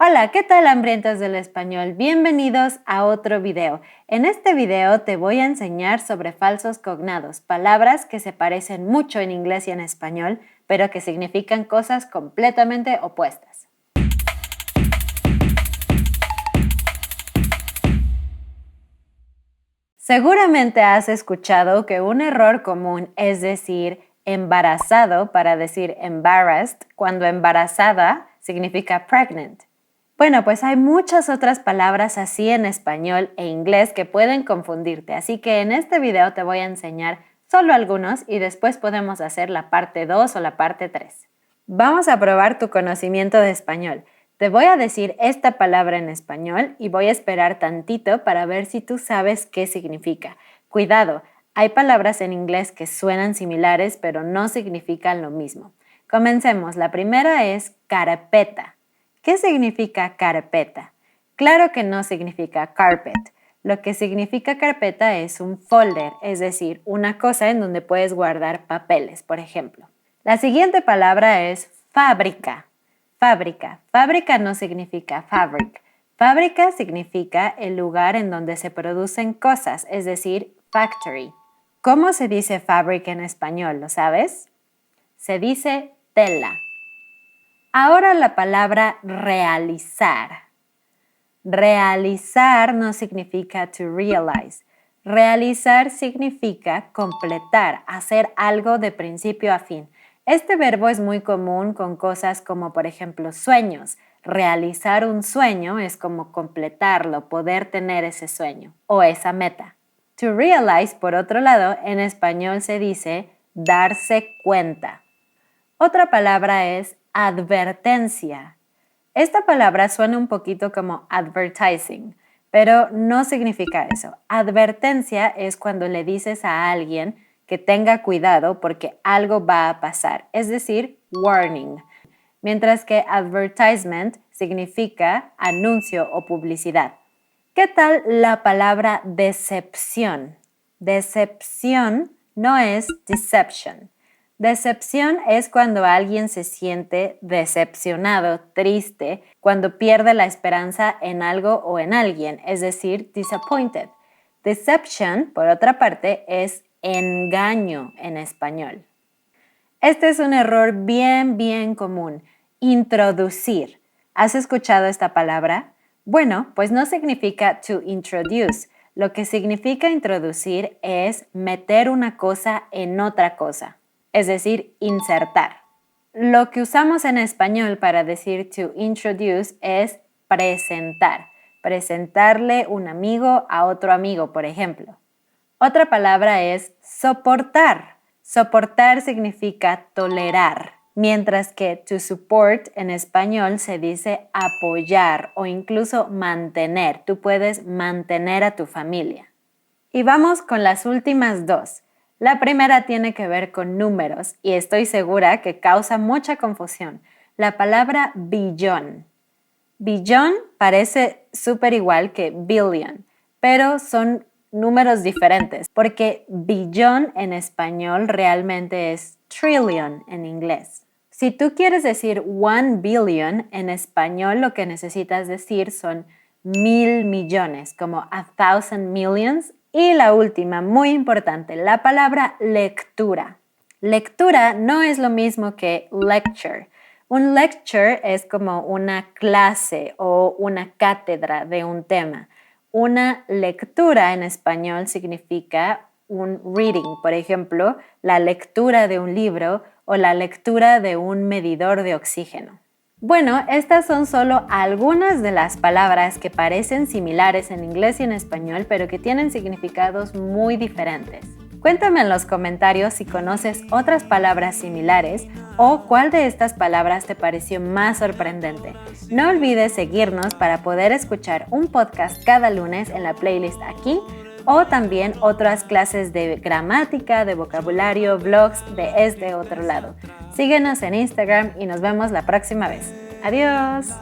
Hola, ¿qué tal hambrientos del español? Bienvenidos a otro video. En este video te voy a enseñar sobre falsos cognados, palabras que se parecen mucho en inglés y en español, pero que significan cosas completamente opuestas. Seguramente has escuchado que un error común es decir embarazado para decir embarrassed, cuando embarazada significa pregnant. Bueno, pues hay muchas otras palabras así en español e inglés que pueden confundirte, así que en este video te voy a enseñar solo algunos y después podemos hacer la parte 2 o la parte 3. Vamos a probar tu conocimiento de español. Te voy a decir esta palabra en español y voy a esperar tantito para ver si tú sabes qué significa. Cuidado, hay palabras en inglés que suenan similares pero no significan lo mismo. Comencemos. La primera es carpeta. ¿Qué significa carpeta? Claro que no significa carpet. Lo que significa carpeta es un folder, es decir, una cosa en donde puedes guardar papeles, por ejemplo. La siguiente palabra es fábrica. Fábrica. Fábrica no significa fabric. Fábrica significa el lugar en donde se producen cosas, es decir, factory. ¿Cómo se dice fabric en español? ¿Lo sabes? Se dice tela. Ahora la palabra realizar. Realizar no significa to realize. Realizar significa completar, hacer algo de principio a fin. Este verbo es muy común con cosas como, por ejemplo, sueños. Realizar un sueño es como completarlo, poder tener ese sueño o esa meta. To realize, por otro lado, en español se dice darse cuenta. Otra palabra es advertencia. Esta palabra suena un poquito como advertising, pero no significa eso. Advertencia es cuando le dices a alguien que tenga cuidado porque algo va a pasar, es decir, warning. Mientras que advertisement significa anuncio o publicidad. ¿Qué tal la palabra decepción? Decepción no es deception. Decepción es cuando alguien se siente decepcionado, triste, cuando pierde la esperanza en algo o en alguien, es decir, disappointed. Deception, por otra parte, es engaño en español. Este es un error bien común. Introducir. ¿Has escuchado esta palabra? Bueno, pues no significa to introduce. Lo que significa introducir es meter una cosa en otra cosa. Es decir, insertar. Lo que usamos en español para decir to introduce es presentar. Presentarle un amigo a otro amigo, por ejemplo. Otra palabra es soportar. Soportar significa tolerar, mientras que to support en español se dice apoyar o incluso mantener. Tú puedes mantener a tu familia. Y vamos con las últimas dos. La primera tiene que ver con números y estoy segura que causa mucha confusión. La palabra billón. Billón parece súper igual que billion, pero son números diferentes porque billón en español realmente es trillion en inglés. Si tú quieres decir 1 billion, en español lo que necesitas decir son 1,000 millones, como 1,000 millions. Y la última, muy importante, la palabra lectura. Lectura no es lo mismo que lecture. Un lecture es como una clase o una cátedra de un tema. Una lectura en español significa un reading, por ejemplo, la lectura de un libro o la lectura de un medidor de oxígeno. Bueno, estas son solo algunas de las palabras que parecen similares en inglés y en español, pero que tienen significados muy diferentes. Cuéntame en los comentarios si conoces otras palabras similares o cuál de estas palabras te pareció más sorprendente. No olvides seguirnos para poder escuchar un podcast cada lunes en la playlist aquí o también otras clases de gramática, de vocabulario, vlogs de este otro lado. Síguenos en Instagram y nos vemos la próxima vez. ¡Adiós!